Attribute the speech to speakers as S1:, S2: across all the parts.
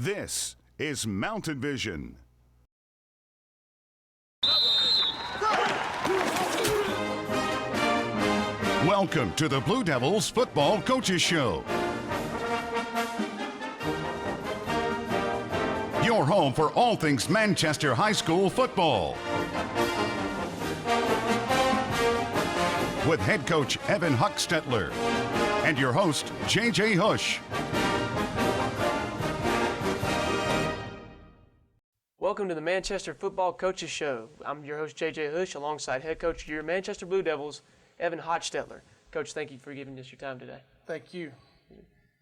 S1: This is Mountain Vision. Welcome to the Blue Devils Football Coaches Show. Your home for all things Manchester High School football. With head coach Evan Hochstetler and your host, J.J. Hosch.
S2: Welcome to the Manchester Football Coaches Show. I'm your host, J.J. Hosch, alongside head coach of your Manchester Blue Devils, Evan Hochstetler. Coach, thank you for giving us your time today.
S3: Thank you.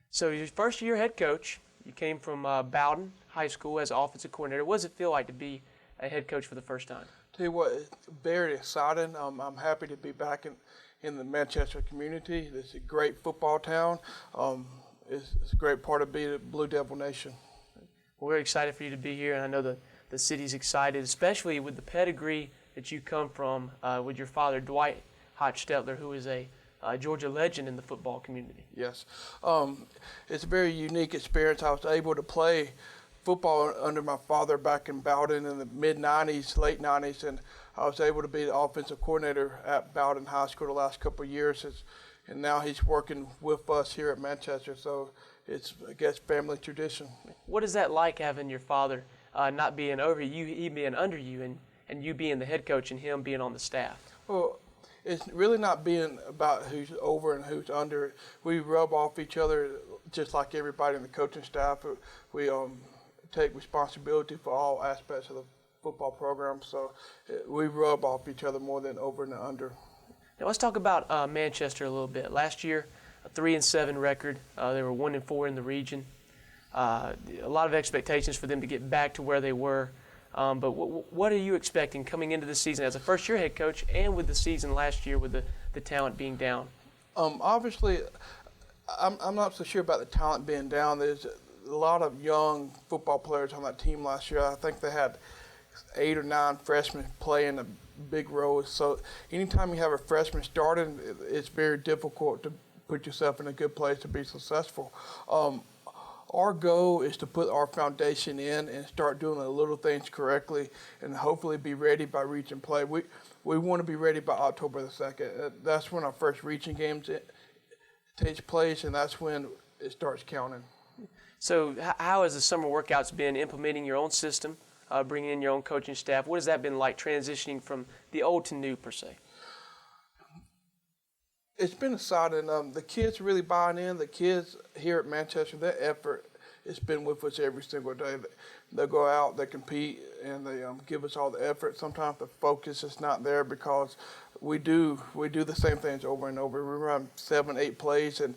S2: So your first year head coach, you came from Bowden High School as offensive coordinator. What does it feel like to be a head coach for the first time?
S3: Tell you what, it's very exciting. I'm happy to be back in the Manchester community. It's a great football town. It's a great part of being a Blue Devil Nation.
S2: Well, we're excited for you to be here, and I know the city's excited, especially with the pedigree that you come from with your father, Dwight Hochstetler, who is a Georgia legend in the football community.
S3: Yes. It's a very unique experience. I was able to play football under my father back in Bowden in the mid-'90s, late 90s, and I was able to be the offensive coordinator at Bowden High School the last couple of years, and now he's working with us here at Manchester, so it's, I guess, family tradition.
S2: What is that like, having your father not being over you, he being under you, and you being the head coach and him being on the staff?
S3: Well, it's really not being about who's over and who's under. We rub off each other just like everybody in the coaching staff. We take responsibility for all aspects of the football program, so we rub off each other more than over and under.
S2: Now let's talk about Manchester a little bit. Last year, a 3-7 record. They were 1-4 in the region. A lot of expectations for them to get back to where they were. But what are you expecting coming into the season as a first-year head coach, and with the season last year with the talent being down?
S3: Obviously, I'm not so sure about the talent being down. There's a lot of young football players on that team last year. I think they had 8 or 9 freshmen playing a big role. So anytime you have a freshman starting, it's very difficult to put yourself in a good place to be successful. Our goal is to put our foundation in and start doing the little things correctly and hopefully be ready by region play. We want to be ready by October the 2nd. That's when our first region games takes place, and that's when it starts counting.
S2: So how has the summer workouts been, implementing your own system, bringing in your own coaching staff? What has that been like, transitioning from the old to new, per se?
S3: It's been exciting. The kids really buying in. The kids here at Manchester, their effort has been with us every single day. They go out, they compete, and they give us all the effort. Sometimes the focus is not there because we do the same things over and over. We run 7, 8 plays, and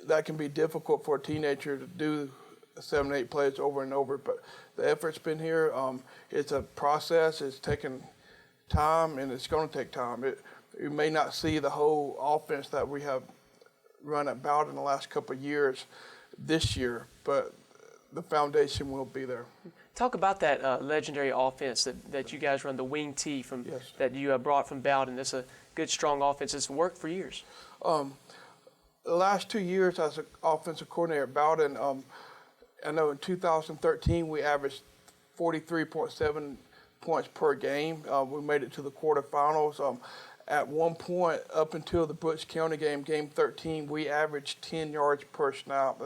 S3: that can be difficult for a teenager to do 7, 8 plays over and over. But the effort's been here. It's a process. It's taking time, and it's going to take time. You may not see the whole offense that we have run about in the last couple of years this year, but the foundation will be there.
S2: Talk about that legendary offense that you guys run, the wing T that you brought from Bowden. That's a good, strong offense. It's worked for years.
S3: The last 2 years as an offensive coordinator at Bowden, I know in 2013 we averaged 43.7 points per game. We made it to the quarterfinals. At one point, up until the Butch County game, game 13, we averaged 10 yards per snap.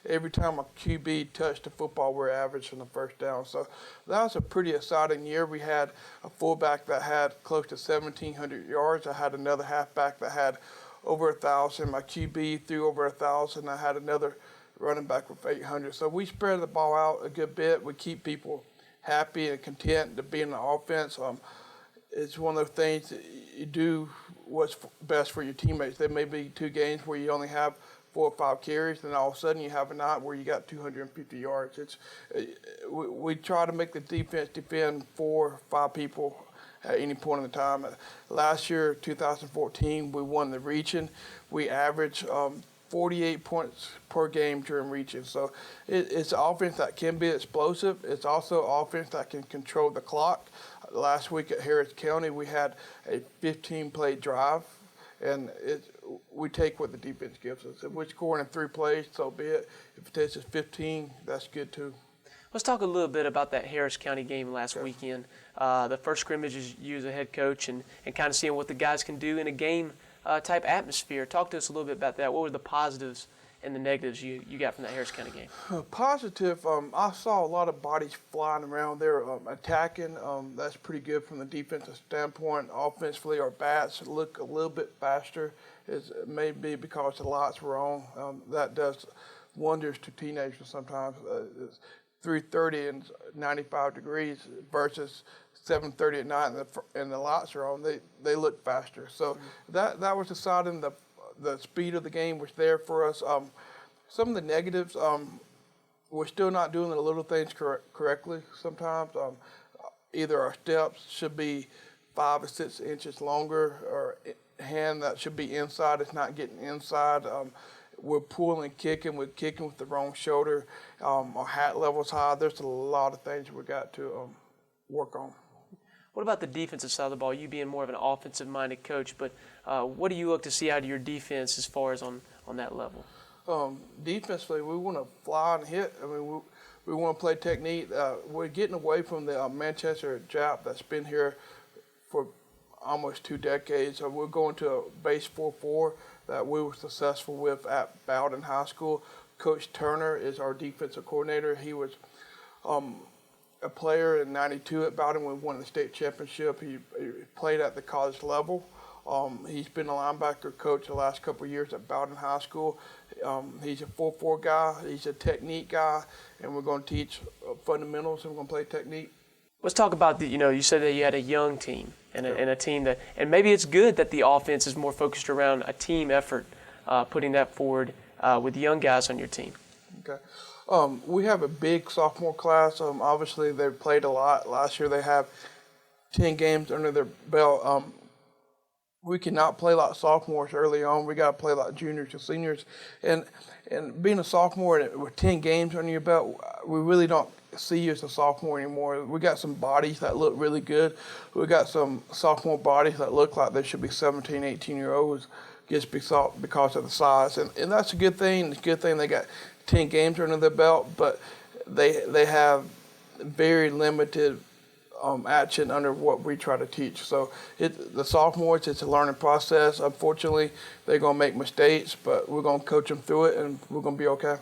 S3: Every time a QB touched the football, we're averaging the first down. So that was a pretty exciting year. We had a fullback that had close to 1,700 yards. I had another halfback that had over 1,000. My QB threw over 1,000. I had another running back with 800. So we spread the ball out a good bit. We keep people happy and content to be in the offense. It's one of those things that you do what's best for your teammates. There may be 2 games where you only have 4 or 5 carries, and all of a sudden you have a night where you got 250 yards. We try to make the defense defend 4 or 5 people at any point in the time. Last year, 2014, we won the region. We averaged 48 points per game during region. So it's an offense that can be explosive. It's also an offense that can control the clock. Last week at Harris County, we had a 15-play drive, and we take what the defense gives us. If we're scoring in 3 plays, so be it. If it takes us 15, that's good too.
S2: Let's talk a little bit about that Harris County game last weekend. The first scrimmage is you as a head coach and kind of seeing what the guys can do in a game type atmosphere. Talk to us a little bit about that. What were the positives and the negatives you got from that Harris County game?
S3: Positive, I saw a lot of bodies flying around there attacking. That's pretty good from the defensive standpoint. Offensively, our bats look a little bit faster. It may be because the lights were on. That does wonders to teenagers sometimes. 3:30 and 95 degrees versus 7:30 at night and the lights are on. They look faster. So that was deciding the speed of the game was there for us. Some of the negatives, we're still not doing the little things correctly sometimes. Either our steps should be 5 or 6 inches longer, or hand that should be inside is not getting inside. We're pulling and kicking. We're kicking with the wrong shoulder. Our hat level's high. There's a lot of things we got to work on.
S2: What about the defensive side of the ball? You being more of an offensive-minded coach, but what do you look to see out of your defense as far as on that level?
S3: Defensively, we want to fly and hit. I mean, we want to play technique. We're getting away from the Manchester Jap that's been here for almost 2 decades. We're going to a base 4-4 that we were successful with at Bowden High School. Coach Turner is our defensive coordinator. He was a player in '92 at Bowden. We won the state championship. He played at the college level. He's been a linebacker coach the last couple of years at Bowden High School. He's a 4-4 guy. He's a technique guy, and we're going to teach fundamentals, and we're going to play technique.
S2: Let's talk about you said that you had a young team and a team that, and maybe it's good that the offense is more focused around a team effort, putting that forward with young guys on your team.
S3: Okay. We have a big sophomore class. Obviously, they've played a lot. Last year, they have 10 games under their belt. We cannot play like sophomores early on. We got to play like juniors and seniors. And being a sophomore with 10 games under your belt, we really don't see you as a sophomore anymore. We got some bodies that look really good. We got some sophomore bodies that look like they should be 17, 18-year-olds just because of the size. And that's a good thing. It's a good thing they got 10 games under their belt, but they have very limited action under what we try to teach. So the sophomores, it's a learning process. Unfortunately, they're going to make mistakes, but we're going to coach them through it, and we're going to be okay.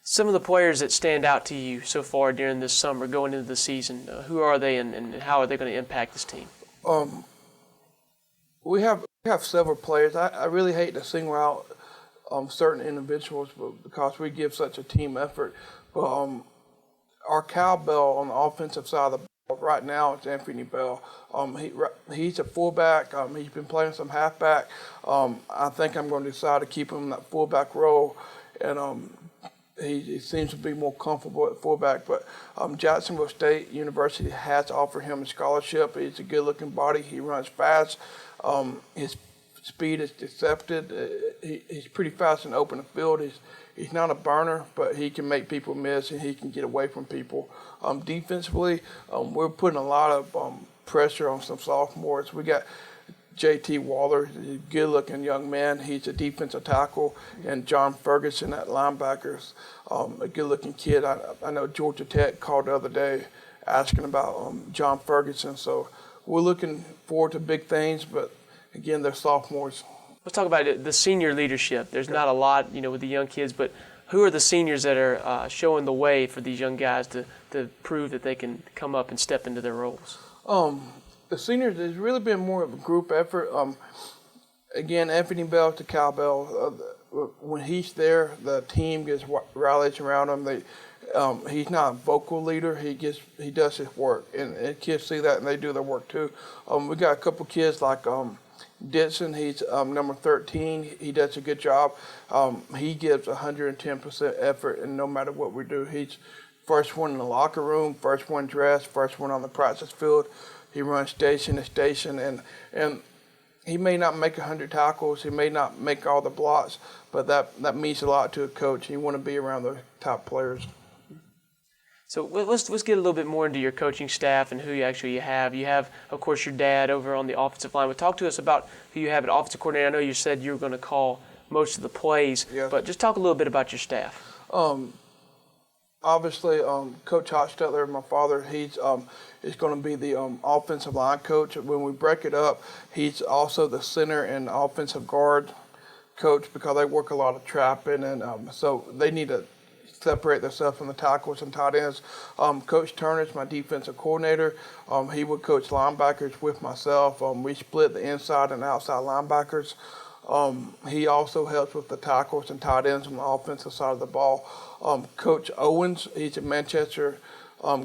S2: Some of the players that stand out to you so far during this summer, going into the season, who are they and how are they going to impact this team?
S3: We have several players. I really hate to single out certain individuals because we give such a team effort. But our cowbell on the offensive side of the ball right now is Anthony Bell. He's a fullback. He's been playing some halfback. I think I'm going to decide to keep him in that fullback role, and he seems to be more comfortable at fullback. But Jacksonville State University has offered him a scholarship. He's a good-looking body. He runs fast. His speed is deceptive. He's pretty fast in open field. He's not a burner, but he can make people miss and he can get away from people. Defensively, we're putting a lot of pressure on some sophomores. We got J.T. Waller, a good-looking young man. He's a defensive tackle, and John Ferguson at linebackers, a good-looking kid. I know Georgia Tech called the other day asking about John Ferguson. So we're looking forward to big things, but again, they're sophomores.
S2: Let's talk about the senior leadership. There's not a lot, with the young kids, but who are the seniors that are showing the way for these young guys to prove that they can come up and step into their roles?
S3: The seniors, has really been more of a group effort. Again, Anthony Bell to cowbell. When he's there, the team gets rallies around him. He's not a vocal leader. He does his work, and kids see that and they do their work too. We got a couple kids like Ditson. He's number 13. He does a good job. He gives 110% effort, and no matter what we do, he's first one in the locker room, first one dressed, first one on the practice field. He runs station to station, and he may not make 100 tackles. He may not make all the blocks, but that means a lot to a coach. You want to be around the top players.
S2: So let's get a little bit more into your coaching staff and who you actually have. You have, of course, your dad over on the offensive line. But talk to us about who you have at offensive coordinator. I know you said you were going to call most of the plays, but just talk a little bit about your staff.
S3: Obviously, Coach Hochstetler, my father, he's is going to be the offensive line coach. When we break it up, he's also the center and offensive guard coach because they work a lot of trapping, and so they need to separate themselves from the tackles and tight ends. Coach Turner's my defensive coordinator. He would coach linebackers with myself. We split the inside and outside linebackers. He also helps with the tackles and tight ends on the offensive side of the ball. Coach Owens, he's a Manchester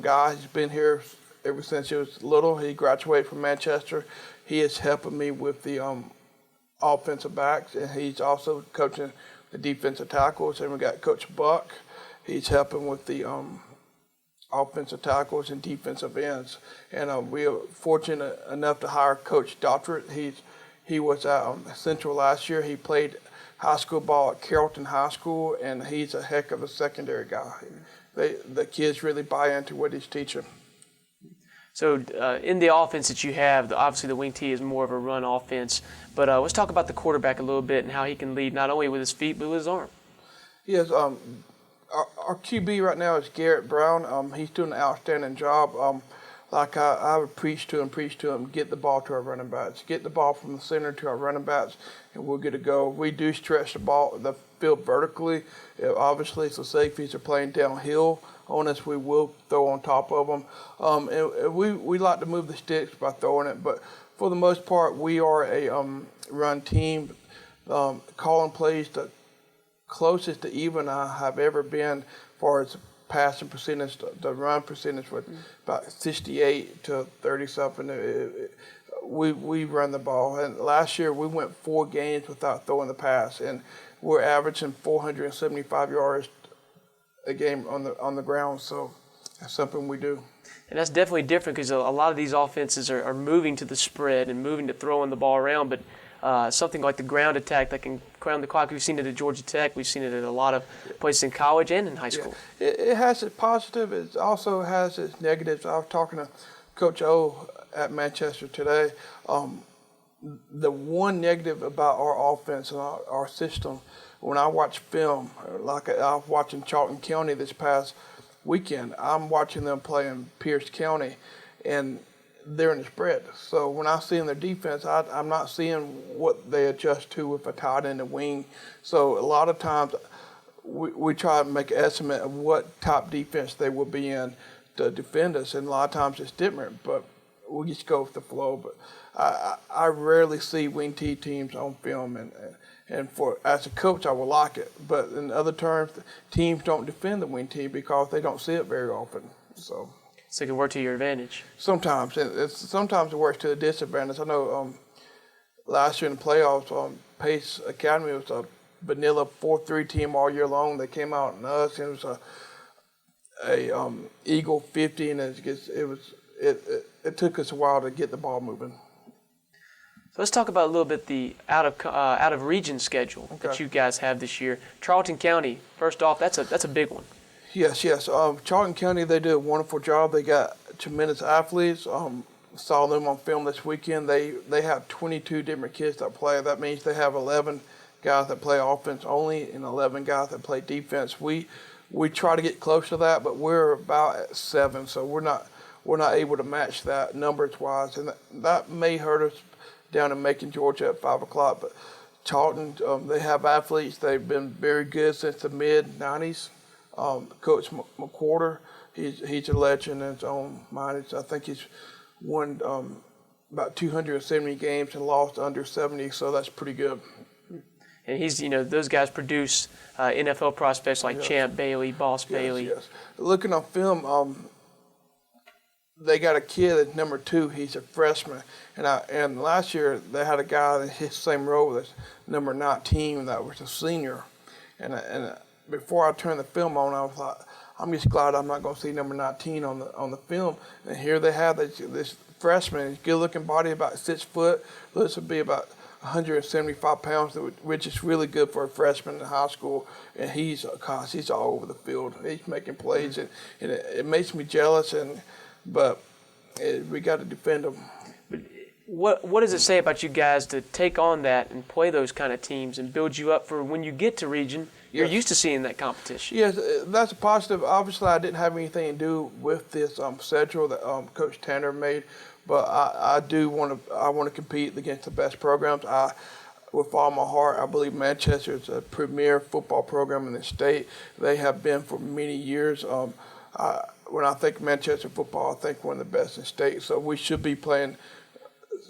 S3: guy. He's been here ever since he was little. He graduated from Manchester. He is helping me with the offensive backs, and he's also coaching the defensive tackles. And we got Coach Buck. He's helping with the offensive tackles and defensive ends. And we are fortunate enough to hire Coach Dottert. He was at Central last year. He played high school ball at Carrollton High School, and he's a heck of a secondary guy. The kids really buy into what he's teaching.
S2: So in the offense that you have, obviously the wing T is more of a run offense, but let's talk about the quarterback a little bit and how he can lead not only with his feet but with his arm.
S3: Yes, our QB right now is Garrett Brown. He's doing an outstanding job. Like I would preach to him, get the ball to our running backs, get the ball from the center to our running backs, and we'll get a go. We do stretch the field vertically. Obviously, so safeties are playing downhill on us, we will throw on top of them. And we like to move the sticks by throwing it, but for the most part, we are a run team. Calling plays the closest to even I have ever been as far as passing percentage. The run percentage was about 68 to 30-something. We run the ball. And last year we went 4 games without throwing the pass, and we're averaging 475 yards a game on the ground. So that's something we do. And
S2: that's definitely different because a lot of these offenses are moving to the spread and moving to throwing the ball around, but something like the ground attack that can crown the clock. We've seen it at Georgia Tech. We've seen it at a lot of places in college and in high school.
S3: Yeah. It has its positive. It also has its negatives. I was talking to Coach O at Manchester today. The one negative about our offense and our system, when I watch film, like I was watching Charlton County this past weekend, I'm watching them play in Pierce County, and they're in the spread. So when I see in their defense, I'm not seeing what they adjust to with a tight end and wing. So a lot of times we try to make an estimate of what type defense they will be in to defend us, and a lot of times it's different, but we just go with the flow. But I rarely see wing T teams on film, and for as a coach, I will like it. But in other terms, teams don't defend the wing T because they don't see it very often. So
S2: it can work to your advantage.
S3: Sometimes. Sometimes it works to a disadvantage. I know last year in the playoffs, Pace Academy was a vanilla 4-3 team all year long. They came out and us, and it was a Eagle 50, and it took us a while to get the ball moving.
S2: So let's talk about a little bit the out of region schedule that you guys have this year. Charlton County, first off, that's a big one.
S3: Yes. Charlton County, they do a wonderful job. They got tremendous athletes. Saw them on film this weekend. They have 22 different kids that play. That means they have 11 guys that play offense only and 11 guys that play defense. We try to get close to that, but we're about at 7, so we're not able to match that numbers wise, and that may hurt us down in Macon, Georgia at 5 o'clock. But Charlton, they have athletes. They've been very good since the mid-90s. Coach McQuarter, he's a legend in his own mind. I think he's won about 270 games and lost under 70, so that's pretty good.
S2: And he's, those guys produce NFL prospects like Champ Bailey, Boss Bailey.
S3: Yes. Looking on film, they got a kid at number 2. He's a freshman, and last year they had a guy in his same role as number 19 that was a senior, and before I turned the film on, I was like, I'm just glad I'm not going to see number 19 on the film. And here they have this freshman, good-looking body, about 6 foot, looks to be about 175 pounds, which is really good for a freshman in high school. And he's all over the field. He's making plays, and it makes me jealous. But we got to defend him.
S2: What does it say about you guys to take on that and play those kind of teams and build you up for when you get to region? You're used to seeing that competition.
S3: Yes, that's a positive. Obviously, I didn't have anything to do with this schedule that Coach Tanner made, but I want to compete against the best programs. With all my heart, I believe Manchester is a premier football program in the state. They have been for many years. When I think Manchester football, I think one of the best in the state. So we should be playing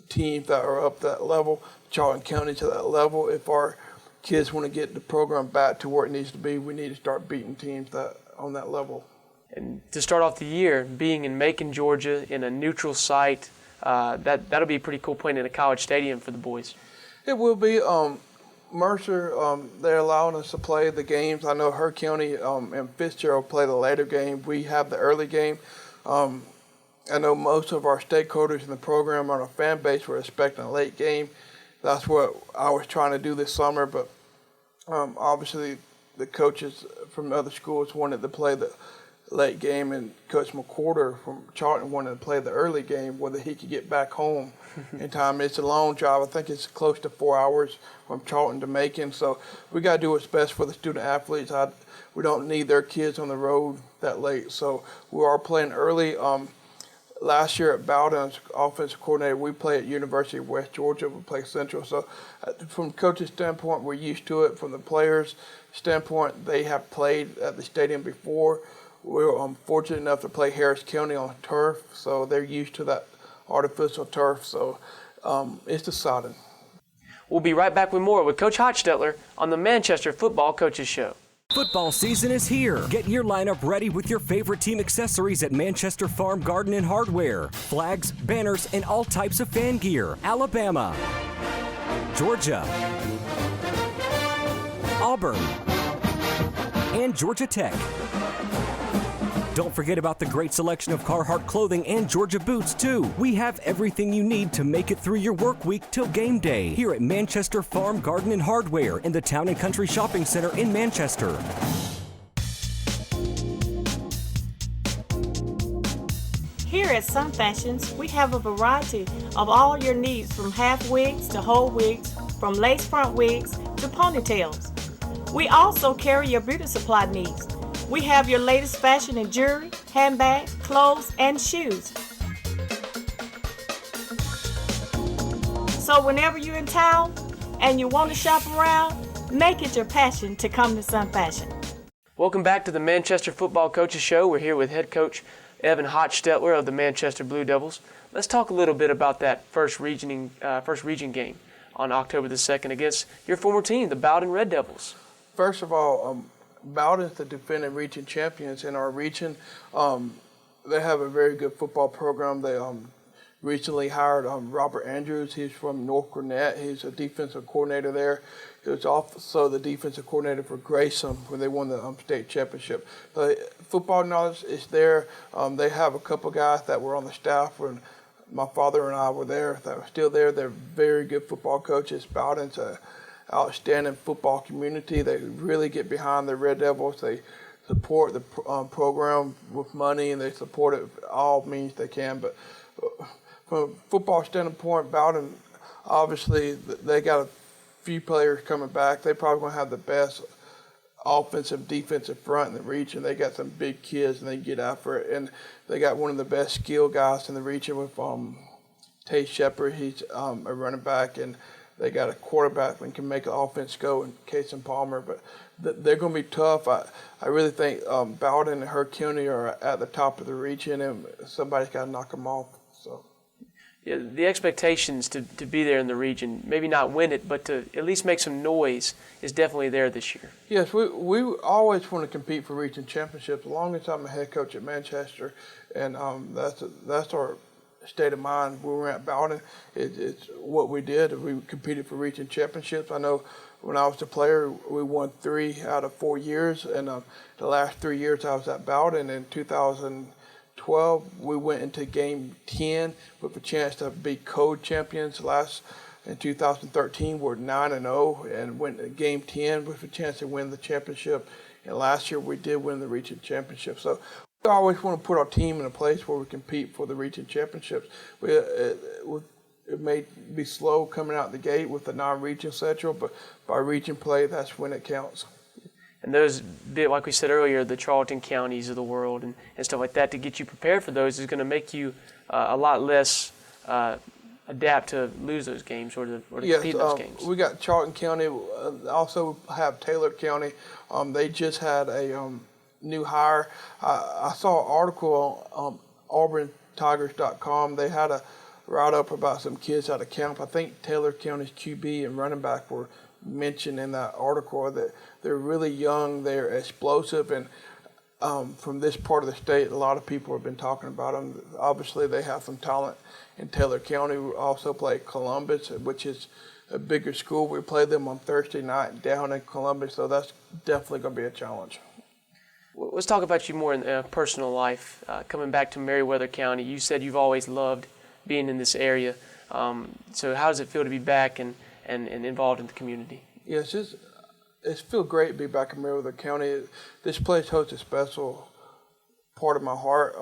S3: teams that are up that level, Charlton County to that level. If our kids want to get the program back to where it needs to be, we need to start beating teams that on that level.
S2: And to start off the year, being in Macon, Georgia, in a neutral site, that'll be pretty cool playing in a college stadium for the boys. It
S3: will be. Mercer, they're allowing us to play the games. I know Her County and Fitzgerald play the later game. We have the early game. I know most of our stakeholders in the program on our fan base were expecting a late game. That's what I was trying to do this summer, but obviously the coaches from other schools wanted to play the late game, and Coach McWhorter from Charlton wanted to play the early game whether he could get back home in time. It's a long drive. I think it's close to 4 hours from Charlton to Macon, so we got to do what's best for the student athletes. We don't need their kids on the road that late, so we are playing early. Last year at Bowdoin, as offensive coordinator, we play at University of West Georgia. We play Central. So from coach's standpoint, we're used to it. From the players' standpoint, they have played at the stadium before. We're fortunate enough to play Harris County on turf, so they're used to that artificial turf. So it's exciting.
S2: We'll be right back with more with Coach Hochstetler on the Manchester Football Coaches Show.
S4: Football season is here. Get your lineup ready with your favorite team accessories at Manchester Farm Garden and Hardware. Flags, banners, and all types of fan gear. Alabama, Georgia, Auburn, and Georgia Tech. Don't forget about the great selection of Carhartt clothing and Georgia boots, too. We have everything you need to make it through your work week till game day here at Manchester Farm Garden and Hardware in the Town and Country Shopping Center in Manchester.
S5: Here at Sun Fashions, we have a variety of all your needs, from half wigs to whole wigs, from lace front wigs to ponytails. We also carry your beauty supply needs. We have your latest fashion in jewelry, handbags, clothes, and shoes. So whenever you're in town and you want to shop around, make it your passion to come to Sun Fashion.
S2: Welcome back to the Manchester Football Coaches Show. We're here with head coach Evan Hochstetler of the Manchester Blue Devils. Let's talk a little bit about that first region game on October the 2nd against your former team, the Bowdoin Red Devils.
S3: First of all, Bowdoin is the defending region champions in our region. They have a very good football program. They recently hired Robert Andrews. He's from North Gwinnett. He's a defensive coordinator there. He was also the defensive coordinator for Grayson when they won the state championship. The football knowledge is there. They have a couple guys that were on the staff when my father and I were there that are still there. They're very good football coaches. Bowdoin's a outstanding football community. They really get behind the Red Devils. They support the program with money, and they support it all means they can. But from a football standpoint, Bowdoin, obviously, they got a few players coming back. They probably going to have the best offensive, defensive front in the region. They got some big kids, and they get after it. And they got one of the best skill guys in the region with Tay Shepard. He's a running back, and they got a quarterback that can make the offense go in Casey Palmer, but they're going to be tough. I really think Bowdoin and Her County are at the top of the region, and somebody's got to knock them off. So,
S2: yeah, the expectations to be there in the region, maybe not win it, but to at least make some noise, is definitely there this year.
S3: Yes, we always want to compete for region championships. As long as I'm a head coach at Manchester, and that's our state of mind. When we were at Bowdoin, it's what we did. We competed for region championships. I know when I was a player, we won 3 out of 4 years, and the last 3 years I was at Bowdoin. In 2012, we went into game 10 with a chance to be co-champions. Last In 2013, we're 9-0 and went to Game 10 with a chance to win the championship. And last year, we did win the region championship. So we always want to put our team in a place where we compete for the region championships. It may be slow coming out the gate with the non-region schedule, but by region play, that's when it counts.
S2: And those, like we said earlier, the Charlton counties of the world and stuff like that, to get you prepared for those is going to make you a lot less adapt to lose those games or to compete in those games.
S3: We got Charlton County, also have Taylor County. They just had a new hire. I saw an article on auburntigers.com. They had a write-up about some kids out of camp. I think Taylor County's QB and running back were mentioned in that article. That they're really young, they're explosive, and from this part of the state, a lot of people have been talking about them. Obviously, they have some talent in Taylor County. We also play Columbus, which is a bigger school. We play them on Thursday night down in Columbus, so that's definitely going to be a challenge.
S2: Let's talk about you more in personal life. Coming back to Meriwether County, you said you've always loved being in this area. So how does it feel to be back and involved in the community?
S3: Yes, it feels great to be back in Meriwether County. This place holds a special part of my heart.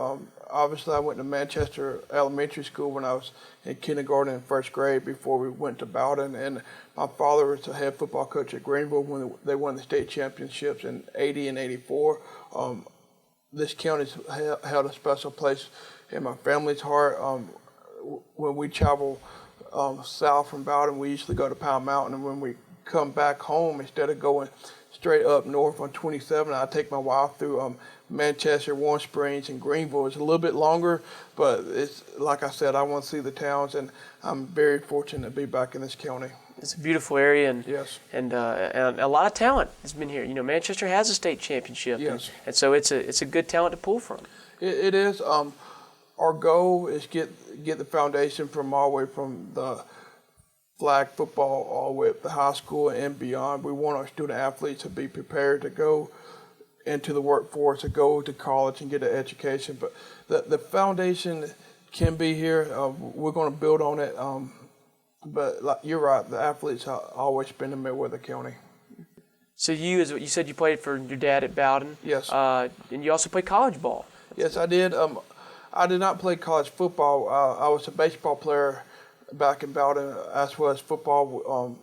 S3: Obviously, I went to Manchester Elementary School when I was in kindergarten and first grade before we went to Bowden. And my father was the head football coach at Greenville when they won the state championships in '80 and '84. This county's held a special place in my family's heart. When we travel south from Bowden, we usually go to Powell Mountain, and when we come back home, instead of going straight up north on 27, I take my wife through Manchester, Warm Springs, and Greenville. It's a little bit longer, but it's like I said, I want to see the towns, and I'm very fortunate to be back in this county.
S2: It's a beautiful area, and
S3: yes,
S2: and a lot of talent has been here. You know, Manchester has a state championship,
S3: yes,
S2: and so it's a good talent to pull from.
S3: It is. Our goal is get the foundation from all the way from the flag football all the way up to high school and beyond. We want our student athletes to be prepared to go into the workforce, to go to college and get an education. But the foundation can be here. We're going to build on it. But like, you're right, the athletes have always been in Meriwether County.
S2: So you said you played for your dad at Bowden.
S3: Yes.
S2: And you also played college ball.
S3: Yes, I did. I did not play college football. I was a baseball player back in Bowden, as well as football.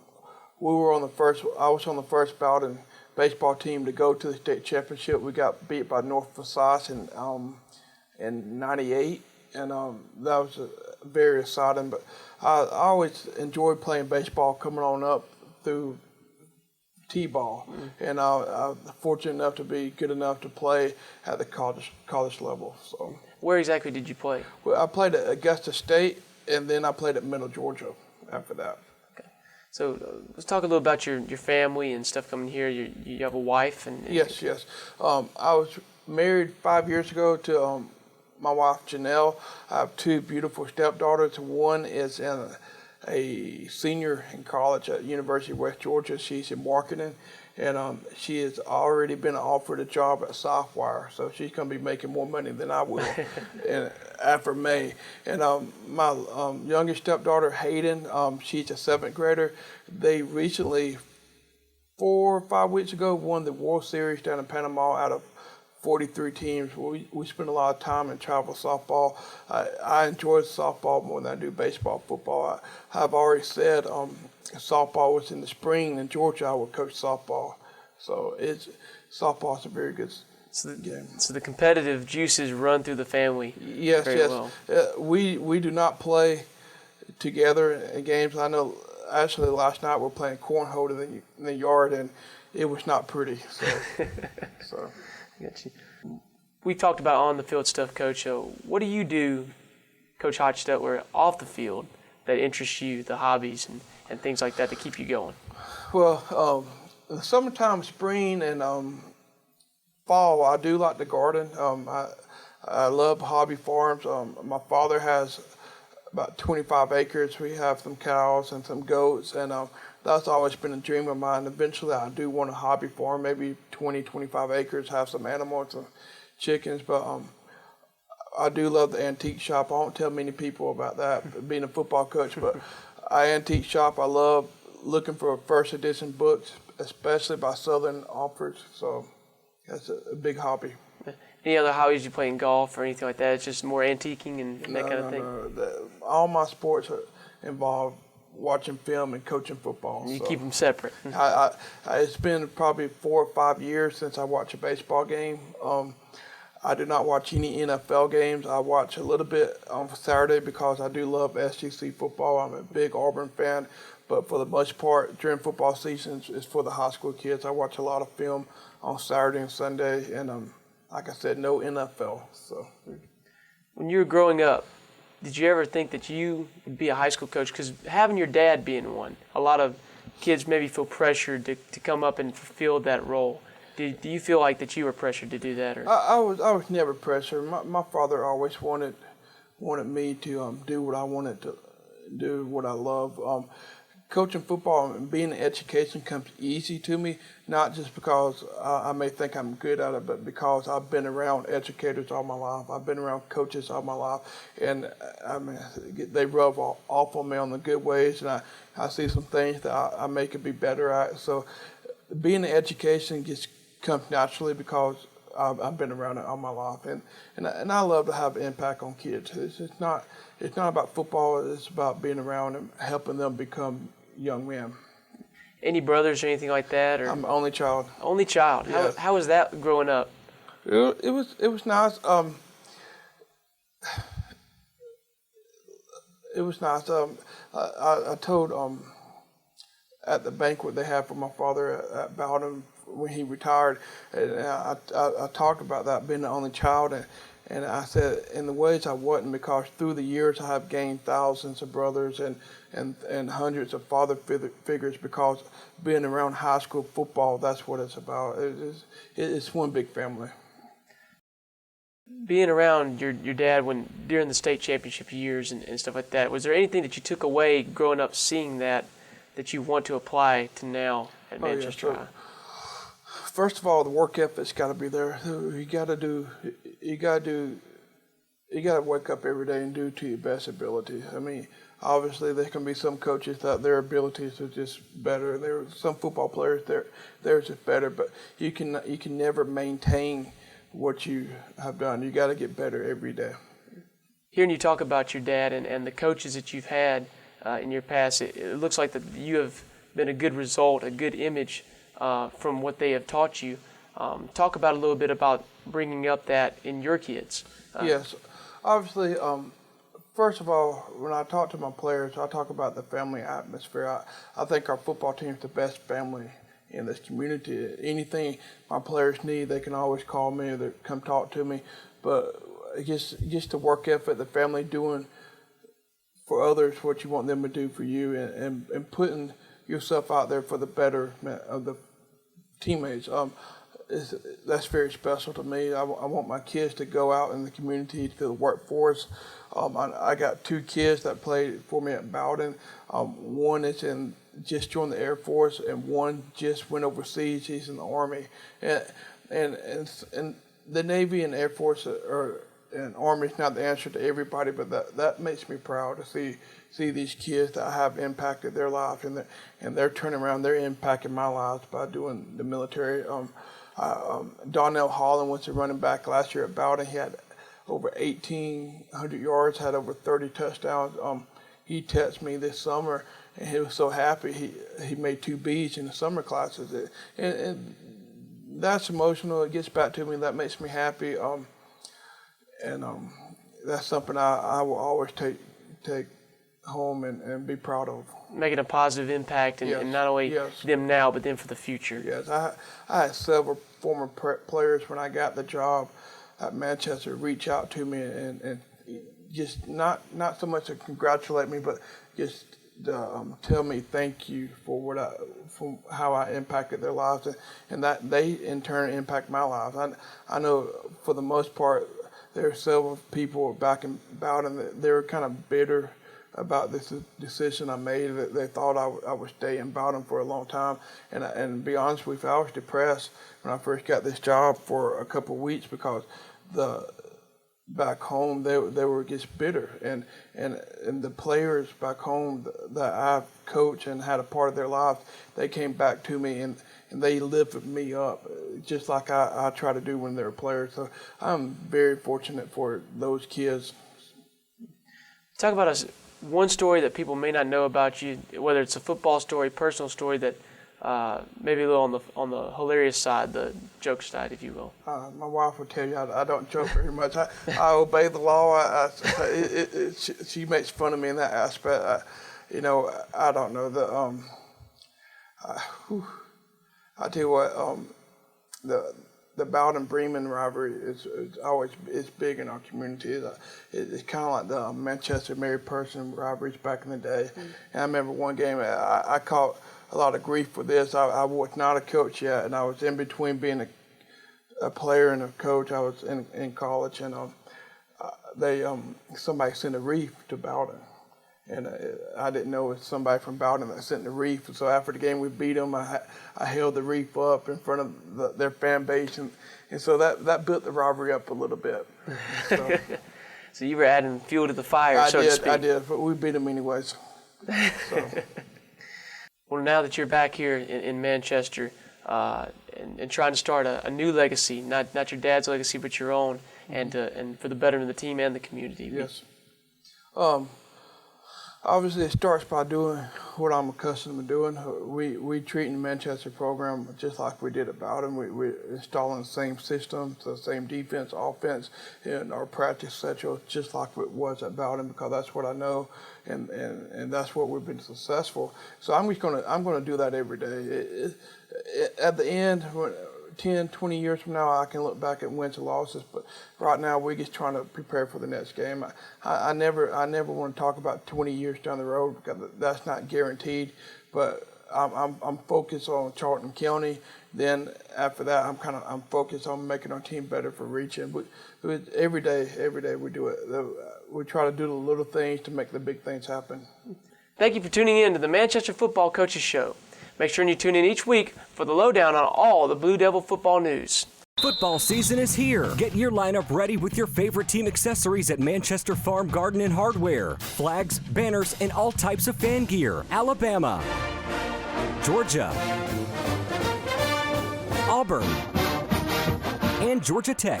S3: I was on the first Bowden baseball team to go to the state championship. We got beat by North Forsyth in '98, and that was very exciting. But I always enjoyed playing baseball coming on up through T-ball, and I was fortunate enough to be good enough to play at the college level. So.
S2: Where exactly did you play?
S3: Well, I played at Augusta State, and then I played at Middle Georgia after that.
S2: Okay. So let's talk a little about your family and stuff coming here. You have a wife and
S3: Yes. I was married 5 years ago to my wife Janelle. I have two beautiful stepdaughters. One is a senior in college at University of West Georgia. She's in marketing, and she has already been offered a job at Southwire, so she's going to be making more money than I will after May. And my youngest stepdaughter, Hayden, she's a seventh grader. They recently, 4 or 5 weeks ago, won the World Series down in Panama out of 43 teams. We spend a lot of time in travel softball. I enjoy softball more than I do baseball, football. I've already said softball was in the spring in Georgia. I would coach softball. So softball is a very good game.
S2: So the competitive juices run through the family.
S3: Yes.
S2: Well.
S3: We do not play together in games. I know actually last night we're playing cornhole in the yard, and it was not pretty. So.
S2: Got you. We talked about on the field stuff, Coach. What do you do, Coach Hochstetler, off the field that interests you, the hobbies and things like that keep you going?
S3: Well, in the summertime, spring, and fall, I do like to garden. I love hobby farms. My father has about 25 acres. We have some cows and some goats, and that's always been a dream of mine. Eventually, I do want a hobby farm, maybe 20, 25 acres, have some animals, some chickens. But I do love the antique shop. I won't tell many people about that, being a football coach. But I antique shop. I love looking for first edition books, especially by Southern authors. So that's a big hobby.
S2: Any other hobbies? You playing golf or anything like that? It's just more antiquing and that kind of thing?
S3: No. All my sports involve watching film and coaching football.
S2: You keep them separate.
S3: It's been probably 4 or 5 years since I watched a baseball game. I do not watch any NFL games. I watch a little bit on Saturday because I do love SEC football. I'm a big Auburn fan, but for the most part, during football seasons, it's for the high school kids. I watch a lot of film on Saturday and Sunday, and like I said, no NFL. So,
S2: when you were growing up, did you ever think that you would be a high school coach? Because having your dad being one, a lot of kids maybe feel pressured to come up and fulfill that role. Do you feel like that you were pressured to do that? Or?
S3: I was never pressured. My father always wanted me to do what I wanted to do, what I love. Coaching football and being in education comes easy to me, not just because I may think I'm good at it, but because I've been around educators all my life. I've been around coaches all my life, and they rub off on me on the good ways, and I see some things that I may could be better at. So being in education just comes naturally because I've been around it all my life, and I love to have an impact on kids. It's not about football. It's about being around and helping them become young men.
S2: Any brothers or anything like that? Or?
S3: I'm the only child.
S2: Only child.
S3: Yes.
S2: How was that growing up?
S3: It was nice. It was nice. I told at the banquet they had for my father at Bowden when he retired, and I talked about that being the only child, and I said in the ways I wasn't, because through the years I have gained thousands of brothers and hundreds of father figures, because being around high school football, that's what it's about. It's one big family.
S2: Being around your dad during the state championship years and stuff like that, was there anything that you took away growing up seeing that you want to apply to now at Manchester?
S3: Yeah, sure. First of all, the work ethic's got to be there. You got to wake up every day and do to your best ability. I mean, obviously there can be some coaches that their abilities are just better. There are some football players they're just better, but you can never maintain what you have done. You got to get better every day.
S2: Hearing you talk about your dad and the coaches that you've had in your past, it looks like that you have been a good result, a good image from what they have taught you. Talk about a little bit about bringing up that in your kids.
S3: Yes, obviously. First of all, when I talk to my players, I talk about the family atmosphere. I think our football team is the best family in this community. Anything my players need, they can always call me or they come talk to me. But just the work ethic, the family doing for others what you want them to do for you, and putting yourself out there for the betterment of the teammates. That's very special to me. I want my kids to go out in the community, to the workforce. I got 2 kids that played for me at Bowden. One is just joined the Air Force, and one just went overseas. He's in the Army, and the Navy and Air Force and Army is not the answer to everybody, but that makes me proud to see these kids that have impacted their life, and they're turning around, they're impacting my lives by doing the military. Donnell Holland was a running back last year at Bowden. He had over 1,800 yards, had over 30 touchdowns. He texted me this summer, and he was so happy. He made 2 Bs in the summer classes, and that's emotional. It gets back to me. That makes me happy, and that's something I will always take home and be proud of.
S2: Making a positive impact, and not only them now, but then for the future.
S3: Yes, I had several former players when I got the job at Manchester reach out to me and just not so much to congratulate me, but just tell me thank you for for how I impacted their lives, and that they in turn impact my lives. I know for the most part there are several people back in Bowden that they were kind of bitter about this decision I made. That they thought I would stay in Bowden for a long time, and to be honest with you, I was depressed when I first got this job for a couple of weeks because the back home, they were just bitter, and the players back home that I've coached and had a part of their lives, they came back to me and they lifted me up, just like I try to do when they're players. So I'm very fortunate for those kids.
S2: Talk about one story that people may not know about you, whether it's a football story, personal story that maybe a little on the hilarious side, the joke side, if you will.
S3: My wife will tell you I don't joke very much. I obey the law. She makes fun of me in that aspect. I don't know. I tell you what, the Bowden-Bremen rivalry is always big in our community. It's kind of like the Manchester-Mary Person rivalries back in the day. And I remember one game I caught a lot of grief for this. I was not a coach yet, and I was in between being a player and a coach. I was in college, and somebody sent a wreath to Bowden. And I didn't know it was somebody from Bowden that sent the wreath. So after the game we beat them, I held the wreath up in front of their fan base. And so that built the rivalry up a little bit.
S2: So you were adding fuel to the fire, so to speak.
S3: I did, but we beat them anyways. So.
S2: Well, now that you're back here in Manchester and trying to start a new legacy, not your dad's legacy, but your own, and for the betterment of the team and the community.
S3: Yes. Obviously, it starts by doing what I'm accustomed to doing. We treating the Manchester program just like we did at Bowden. We're installing the same systems, the same defense, offense, and our practice schedule just like it was at Bowden, because that's what I know, and that's what we've been successful. So I'm gonna do that every day. At the end, 10, 20 years from now, I can look back at wins and losses, but right now we're just trying to prepare for the next game. I never want to talk about 20 years down the road, because that's not guaranteed, but I'm focused on Charlton County. Then after that, I'm focused on making our team better for reaching. Every day we do it. We try to do the little things to make the big things happen.
S2: Thank you for tuning in to the Manchester Football Coaches Show. Make sure you tune in each week for the lowdown on all the Blue Devil football news.
S4: Football season is here. Get your lineup ready with your favorite team accessories at Manchester Farm Garden and Hardware. Flags, banners, and all types of fan gear. Alabama, Georgia, Auburn, and Georgia Tech.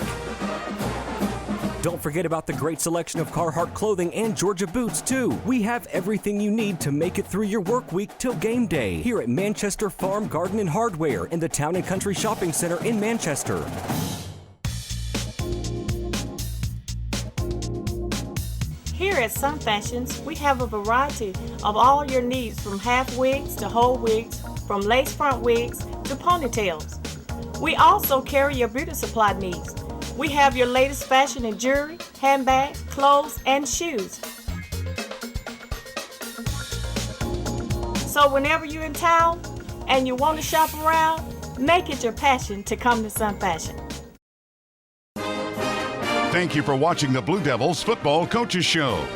S4: Don't forget about the great selection of Carhartt clothing and Georgia boots, too. We have everything you need to make it through your work week till game day here at Manchester Farm Garden and Hardware in the Town and Country Shopping Center in Manchester.
S5: Here at Sun Fashions, we have a variety of all your needs, from half wigs to whole wigs, from lace front wigs to ponytails. We also carry your beauty supply needs. We have your latest fashion in jewelry, handbags, clothes, and shoes. So whenever you're in town and you want to shop around, make it your passion to come to Sun Fashion.
S1: Thank you for watching the Blue Devils Football Coaches Show.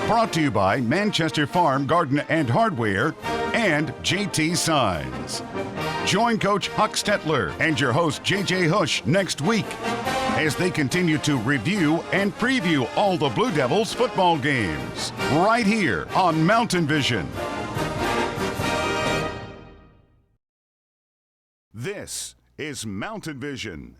S1: Brought to you by Manchester Farm Garden and Hardware and JT Signs. Join Coach Hochstetler and your host JJ Hosch next week as they continue to review and preview all the Blue Devils football games right here on Mountain Vision. This is Mountain Vision.